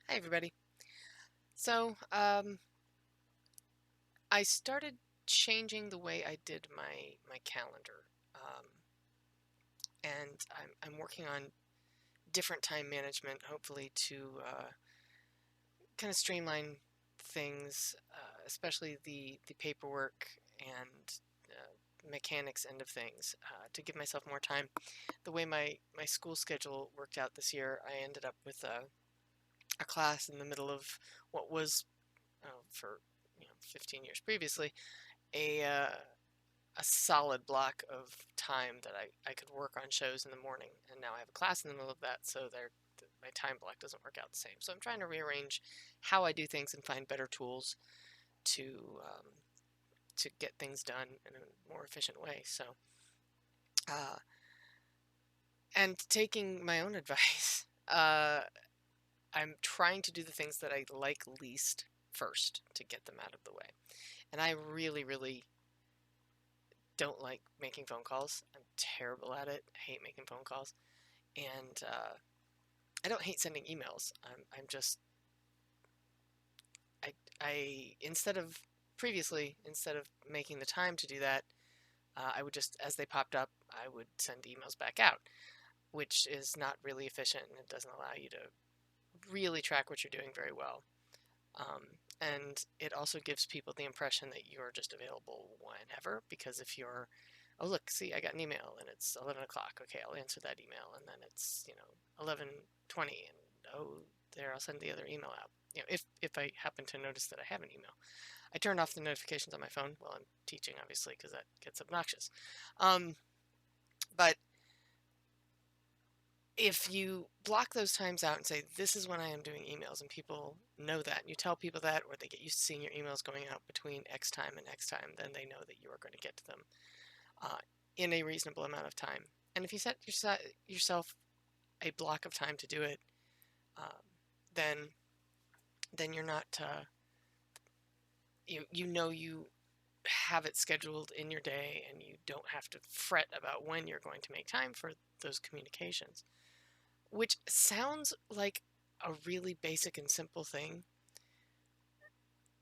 Hi, everybody. So, I started changing the way I did my calendar, um, and I'm working on different time management, hopefully to kind of streamline things, especially the paperwork and mechanics end of things, to give myself more time. The way my school schedule worked out this year, I ended up with a class in the middle of what was for 15 years previously a solid block of time that I could work on shows in the morning, and now I have a class in the middle of that, so my time block doesn't work out the same. So I'm trying to rearrange how I do things and find better tools to um, to get things done in a more efficient way. So, uh, and taking my own advice, I'm trying to do the things that I like least first to get them out of the way. And I really, really don't like making phone calls. I'm terrible at it. I hate making phone calls, and I don't hate sending emails. I'm just I instead of previously instead of making the time to do that, I would just as they popped up, I would send emails back out, which is not really efficient and it doesn't allow you to really track what you're doing very well. Um, and it also gives people the impression that you're just available whenever, because if you're, oh, look, see, I got an email and it's 11 o'clock. Okay, I'll answer that email. And then it's, 11:20 and, oh, there, I'll send the other email out. If I happen to notice that I have an email. I turn off the notifications on my phone while I'm teaching, obviously, because that gets obnoxious. Um, but if you block those times out and say, this is when I am doing emails, and people know that, and you tell people that, or they get used to seeing your emails going out between X time and X time, then they know that you are going to get to them uh, in a reasonable amount of time. And if you set yourself a block of time to do it, um, then you're not you have it scheduled in your day, and you don't have to fret about when you're going to make time for those communications, which sounds like a really basic and simple thing.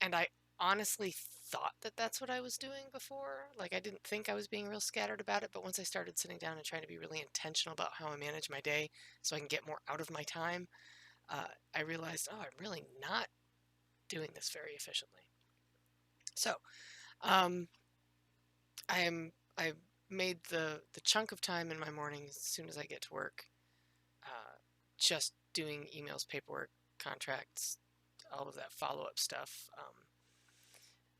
And I honestly thought that that's what I was doing before. Like, I didn't think I was being real scattered about it, but once I started sitting down and trying to be really intentional about how I manage my day so I can get more out of my time, I realized, oh, I'm really not doing this very efficiently. So, um, I've made the chunk of time in my morning as soon as I get to work, uh, just doing emails, paperwork, contracts, all of that follow up stuff.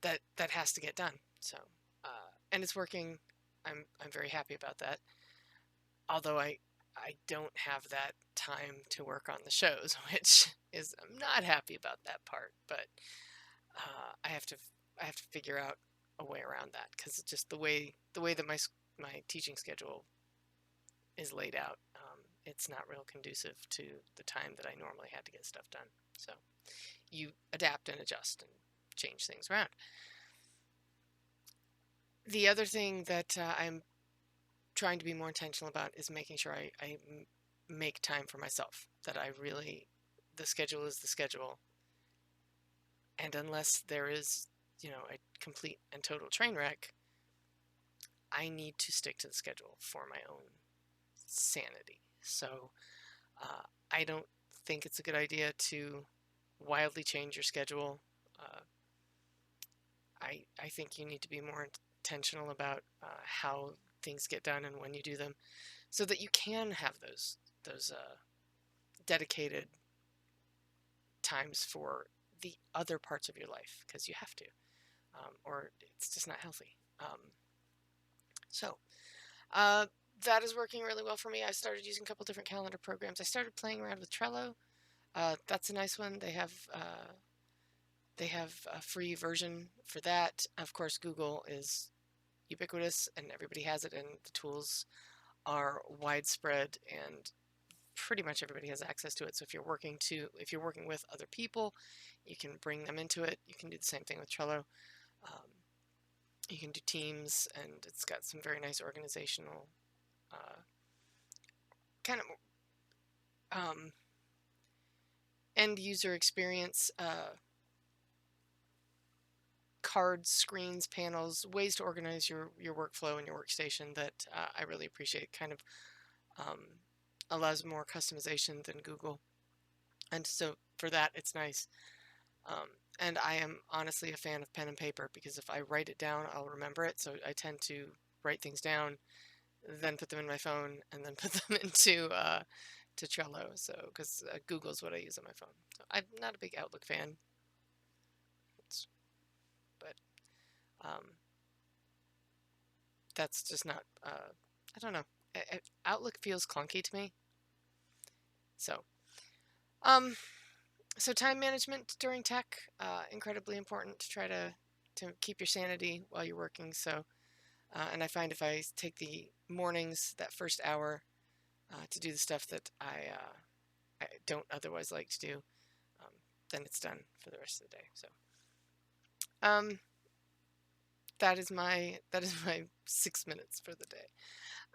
That has to get done. So, and it's working. I'm very happy about that. Although I don't have that time to work on the shows, which is I'm not happy about that part. But I have to figure out a way around that, because it's just the way that my teaching schedule is laid out. It's not real conducive to the time that I normally had to get stuff done. So you adapt and adjust and change things around. The other thing that I'm trying to be more intentional about is making sure I make time for myself. That I really, the schedule is the schedule. And unless there is, a complete and total train wreck, I need to stick to the schedule for my own sanity. So I don't think it's a good idea to wildly change your schedule. Uh, I think you need to be more intentional about how things get done and when you do them, so that you can have those dedicated times for the other parts of your life, because you have to, or it's just not healthy. So uh, that is working really well for me. I started using a couple different calendar programs. I started playing around with Trello. That's a nice one. They have a free version for that. Of course, Google is ubiquitous and everybody has it, and the tools are widespread and pretty much everybody has access to it. So if you're working with other people, you can bring them into it. You can do the same thing with Trello. Um, you can do teams, and it's got some very nice organizational kind of um, end user experience, cards, screens, panels, ways to organize your workflow and your workstation that I really appreciate. Kind of um, allows more customization than Google, and so for that it's nice. Um, and I am honestly a fan of pen and paper because if I write it down, I'll remember it. So I tend to write things down, then put them in my phone, and then put them into to Trello. So because Google's what I use on my phone. So I'm not a big Outlook fan, but um, that's just not. I don't know. Outlook feels clunky to me. So um, so time management during tech, incredibly important to try to keep your sanity while you're working. So and I find if I take the mornings, that first hour, to do the stuff that I don't otherwise like to do, um, then it's done for the rest of the day. So um, that is my 6 minutes for the day.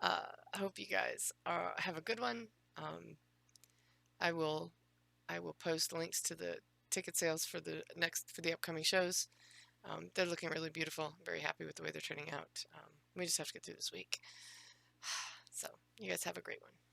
I hope you guys have a good one. I will I will post links to the ticket sales for the upcoming shows. They're looking really beautiful. I'm very happy with the way they're turning out. We just have to get through this week. So you guys have a great one.